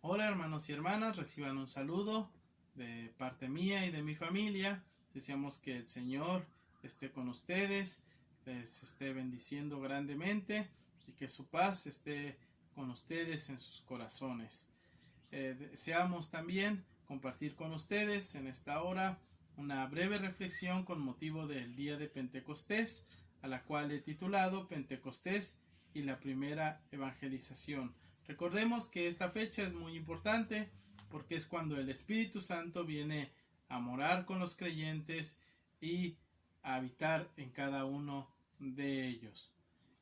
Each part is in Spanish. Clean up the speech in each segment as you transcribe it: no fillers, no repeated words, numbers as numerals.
Hola hermanos y hermanas, reciban un saludo de parte mía y de mi familia. Deseamos que el Señor esté con ustedes, les esté bendiciendo grandemente y que su paz esté con ustedes en sus corazones. Deseamos también compartir con ustedes en esta hora una breve reflexión con motivo del día de Pentecostés, a la cual he titulado Pentecostés y la primera evangelización. Recordemos que esta fecha es muy importante porque es cuando el Espíritu Santo viene a morar con los creyentes y a habitar en cada uno de ellos.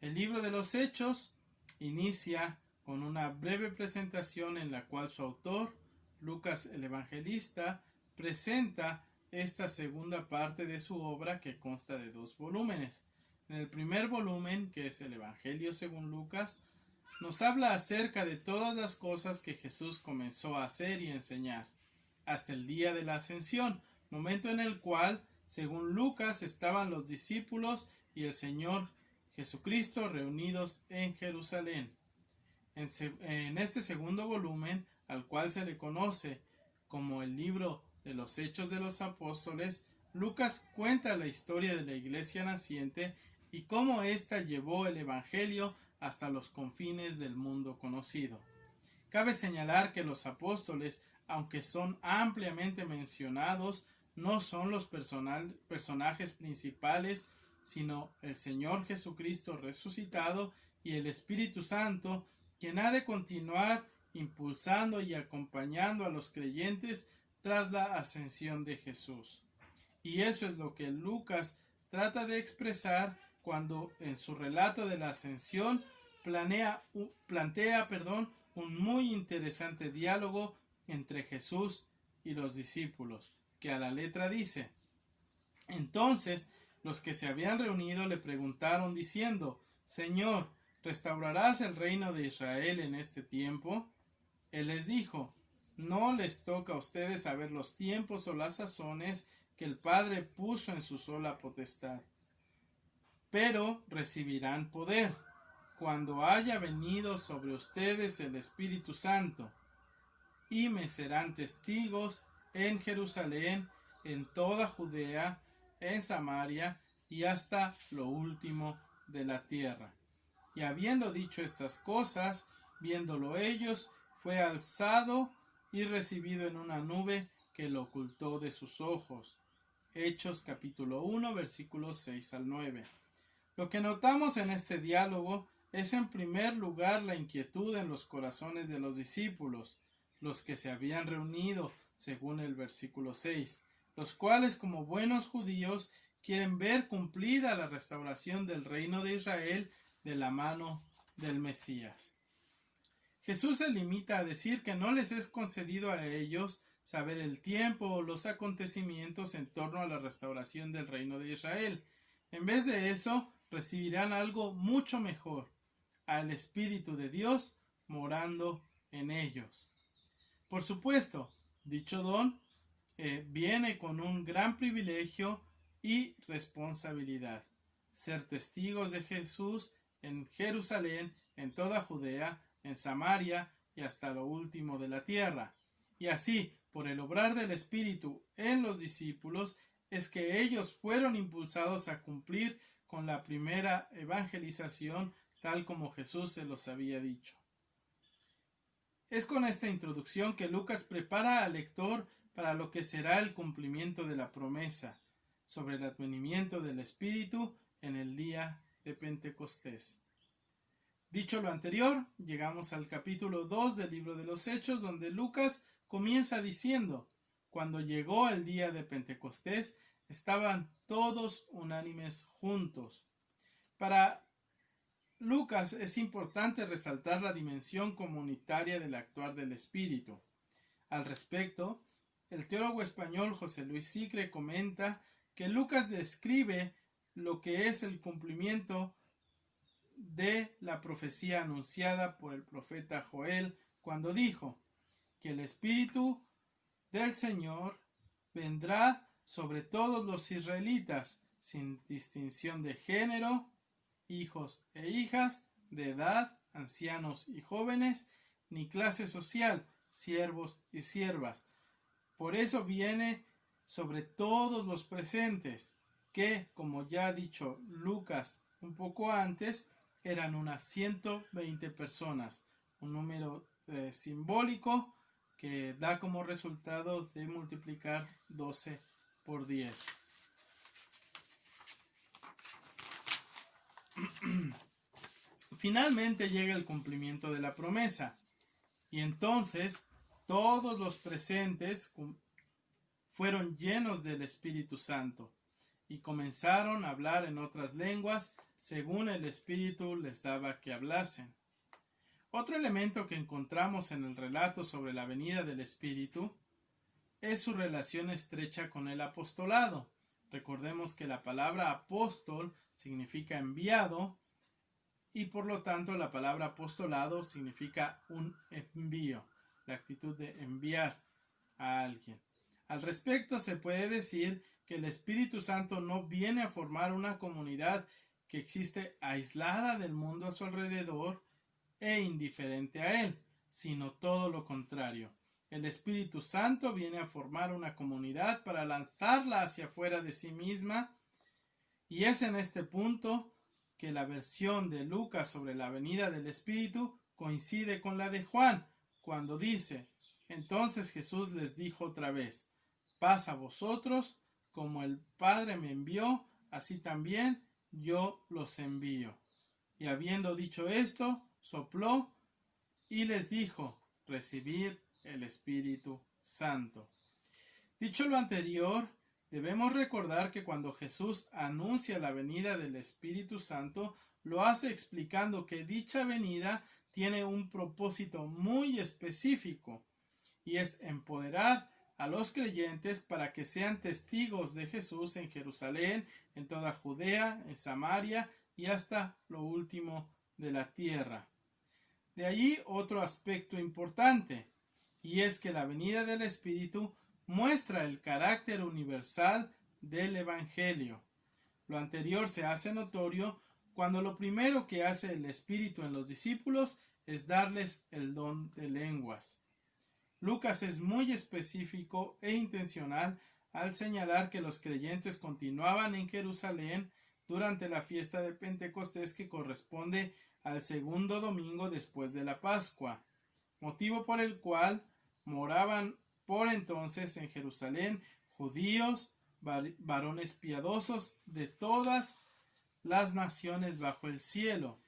El libro de los Hechos inicia con una breve presentación en la cual su autor, Lucas el Evangelista, presenta esta segunda parte de su obra, que consta de 2 volúmenes. En el primer volumen, que es el Evangelio según Lucas, nos habla acerca de todas las cosas que Jesús comenzó a hacer y enseñar, hasta el día de la Ascensión, momento en el cual, según Lucas, estaban los discípulos y el Señor Jesucristo reunidos en Jerusalén. En este segundo volumen, al cual se le conoce como el libro de los Hechos de los Apóstoles, Lucas cuenta la historia de la iglesia naciente y cómo ésta llevó el Evangelio hasta los confines del mundo conocido. Cabe señalar que los apóstoles, aunque son ampliamente mencionados, no son los personajes principales, sino el Señor Jesucristo resucitado y el Espíritu Santo, quien ha de continuar impulsando y acompañando a los creyentes tras la ascensión de Jesús. Y eso es lo que Lucas trata de expresar cuando en su relato de la ascensión plantea un muy interesante diálogo entre Jesús y los discípulos, que a la letra dice: entonces los que se habían reunido le preguntaron diciendo: Señor, ¿restaurarás el reino de Israel en este tiempo? Él les dijo: no les toca a ustedes saber los tiempos o las sazones que el Padre puso en su sola potestad, pero recibirán poder cuando haya venido sobre ustedes el Espíritu Santo, y me serán testigos en Jerusalén, en toda Judea, en Samaria y hasta lo último de la tierra. Y habiendo dicho estas cosas, viéndolo ellos, fue alzado y recibido en una nube que lo ocultó de sus ojos. Hechos capítulo 1 versículos 6 al 9. Lo que notamos en este diálogo es en primer lugar la inquietud en los corazones de los discípulos, los que se habían reunido, según el versículo 6, los cuales como buenos judíos quieren ver cumplida la restauración del reino de Israel de la mano del Mesías. Jesús se limita a decir que no les es concedido a ellos saber el tiempo o los acontecimientos en torno a la restauración del reino de Israel. En vez de eso, recibirán algo mucho mejor: al Espíritu de Dios morando en ellos. Por supuesto, dicho don viene con un gran privilegio y responsabilidad: ser testigos de Jesús en Jerusalén, en toda Judea, en Samaria y hasta lo último de la tierra. Y así, por el obrar del Espíritu en los discípulos, es que ellos fueron impulsados a cumplir con la primera evangelización, tal como Jesús se los había dicho. Es con esta introducción que Lucas prepara al lector para lo que será el cumplimiento de la promesa sobre el advenimiento del Espíritu en el día de Pentecostés. Dicho lo anterior, llegamos al capítulo 2 del libro de los Hechos, donde Lucas comienza diciendo: cuando llegó el día de Pentecostés, estaban todos unánimes juntos. Para Lucas es importante resaltar la dimensión comunitaria del actuar del Espíritu. Al respecto, el teólogo español José Luis Sicre comenta que Lucas describe lo que es el cumplimiento de la profecía anunciada por el profeta Joel, cuando dijo que el Espíritu del Señor vendrá sobre todos los israelitas, sin distinción de género, hijos e hijas, de edad, ancianos y jóvenes, ni clase social, siervos y siervas. Por eso viene sobre todos los presentes, que, como ya ha dicho Lucas un poco antes, eran unas 120 personas, un número simbólico que da como resultado de multiplicar 12 por 10. Finalmente llega el cumplimiento de la promesa, y entonces todos los presentes fueron llenos del Espíritu Santo y comenzaron a hablar en otras lenguas según el Espíritu les daba que hablasen. Otro elemento que encontramos en el relato sobre la venida del Espíritu es su relación estrecha con el apostolado. Recordemos que la palabra apóstol significa enviado y por lo tanto la palabra apostolado significa un envío, la actitud de enviar a alguien. Al respecto se puede decir que el Espíritu Santo no viene a formar una comunidad que existe aislada del mundo a su alrededor e indiferente a él, sino todo lo contrario. El Espíritu Santo viene a formar una comunidad para lanzarla hacia afuera de sí misma, y es en este punto que la versión de Lucas sobre la venida del Espíritu coincide con la de Juan, cuando dice: entonces Jesús les dijo otra vez: paz a vosotros, como el Padre me envió, así también yo los envío. Y habiendo dicho esto, sopló y les dijo: recibid el Espíritu Santo. Dicho lo anterior, debemos recordar que cuando Jesús anuncia la venida del Espíritu Santo, lo hace explicando que dicha venida tiene un propósito muy específico, y es empoderar a los creyentes para que sean testigos de Jesús en Jerusalén, en toda Judea, en Samaria y hasta lo último de la tierra. De allí otro aspecto importante, y es que la venida del Espíritu muestra el carácter universal del Evangelio. Lo anterior se hace notorio cuando lo primero que hace el Espíritu en los discípulos es darles el don de lenguas. Lucas es muy específico e intencional al señalar que los creyentes continuaban en Jerusalén durante la fiesta de Pentecostés, que corresponde al segundo domingo después de la Pascua, motivo por el cual moraban por entonces en Jerusalén judíos, varones piadosos de todas las naciones bajo el cielo.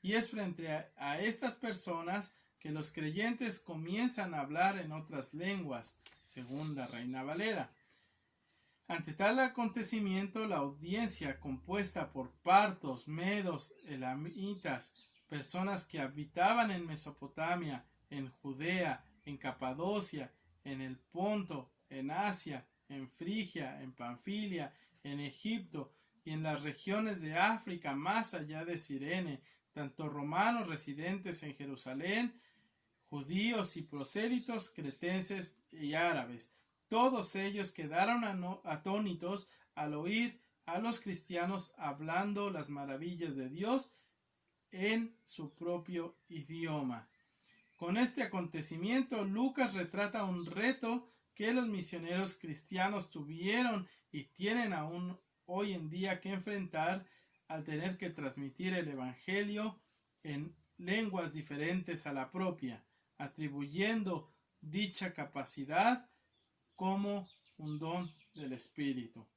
Y es frente a estas personas que los creyentes comienzan a hablar en otras lenguas, según la Reina Valera. Ante tal acontecimiento, la audiencia, compuesta por partos, medos, elamitas, personas que habitaban en Mesopotamia, en Judea, en Capadocia, en el Ponto, en Asia, en Frigia, en Panfilia, en Egipto y en las regiones de África más allá de Cirene, tanto romanos residentes en Jerusalén, judíos y prosélitos, cretenses y árabes, todos ellos quedaron atónitos al oír a los cristianos hablando las maravillas de Dios en su propio idioma. Con este acontecimiento, Lucas retrata un reto que los misioneros cristianos tuvieron y tienen aún hoy en día que enfrentar al tener que transmitir el Evangelio en lenguas diferentes a la propia, atribuyendo dicha capacidad como un don del Espíritu.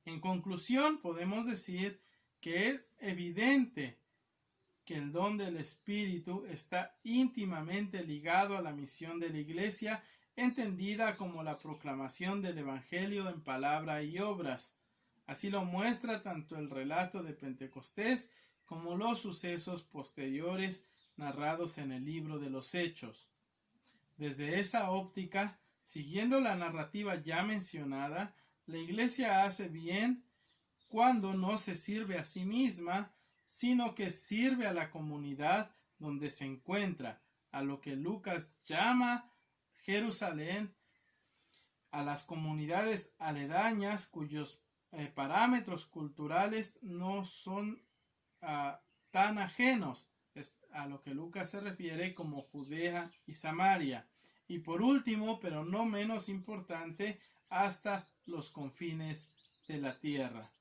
En conclusión, podemos decir que es evidente que el don del Espíritu está íntimamente ligado a la misión de la Iglesia, entendida como la proclamación del Evangelio en palabra y obras. Así lo muestra tanto el relato de Pentecostés como los sucesos posteriores narrados en el libro de los Hechos. Desde esa óptica, siguiendo la narrativa ya mencionada, la Iglesia hace bien cuando no se sirve a sí misma, sino que sirve a la comunidad donde se encuentra, a lo que Lucas llama Jerusalén, a las comunidades aledañas cuyos parámetros culturales no son tan ajenos, es a lo que Lucas se refiere como Judea y Samaria. Y por último, pero no menos importante, hasta los confines de la tierra,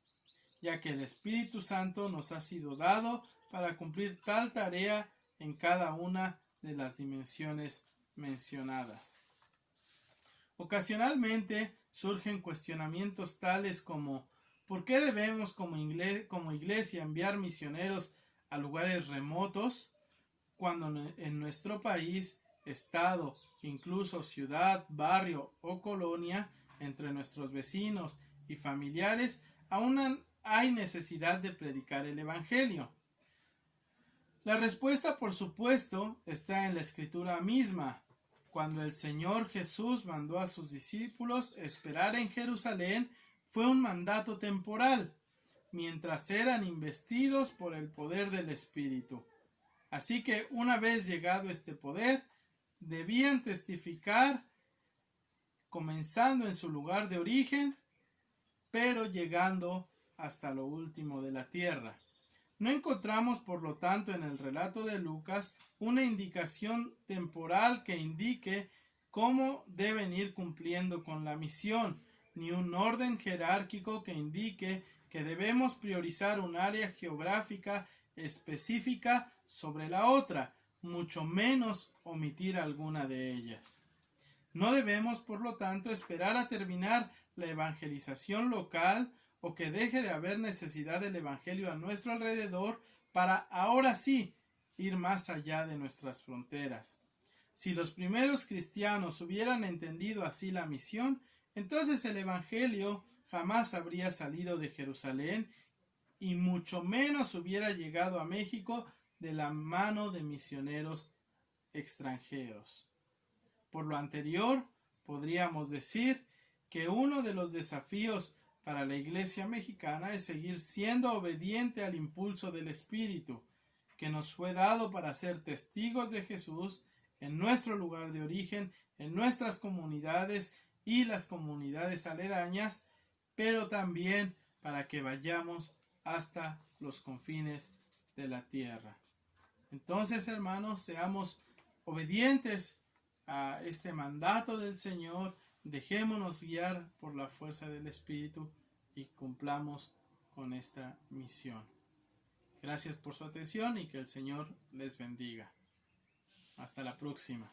ya que el Espíritu Santo nos ha sido dado para cumplir tal tarea en cada una de las dimensiones mencionadas. Ocasionalmente surgen cuestionamientos tales como ¿por qué debemos como iglesia enviar misioneros a lugares remotos cuando en nuestro país, estado, incluso ciudad, barrio o colonia, entre nuestros vecinos y familiares, aún hay necesidad de predicar el Evangelio? La respuesta, por supuesto, está en la Escritura misma. Cuando el Señor Jesús mandó a sus discípulos esperar en Jerusalén, fue un mandato temporal, mientras eran investidos por el poder del Espíritu. Así que una vez llegado este poder, debían testificar, comenzando en su lugar de origen, pero llegando hasta lo último de la tierra. No encontramos, por lo tanto, en el relato de Lucas una indicación temporal que indique cómo deben ir cumpliendo con la misión, ni un orden jerárquico que indique que debemos priorizar un área geográfica específica sobre la otra, mucho menos omitir alguna de ellas. No debemos, por lo tanto, esperar a terminar la evangelización local o que deje de haber necesidad del Evangelio a nuestro alrededor para ahora sí ir más allá de nuestras fronteras. Si los primeros cristianos hubieran entendido así la misión, entonces el Evangelio jamás habría salido de Jerusalén y mucho menos hubiera llegado a México de la mano de misioneros extranjeros. Por lo anterior, podríamos decir que uno de los desafíos para la Iglesia mexicana es seguir siendo obediente al impulso del Espíritu, que nos fue dado para ser testigos de Jesús en nuestro lugar de origen, en nuestras comunidades y las comunidades aledañas, pero también para que vayamos hasta los confines de la tierra. Entonces, hermanos, seamos obedientes a este mandato del Señor, dejémonos guiar por la fuerza del Espíritu y cumplamos con esta misión. Gracias por su atención y que el Señor les bendiga. Hasta la próxima.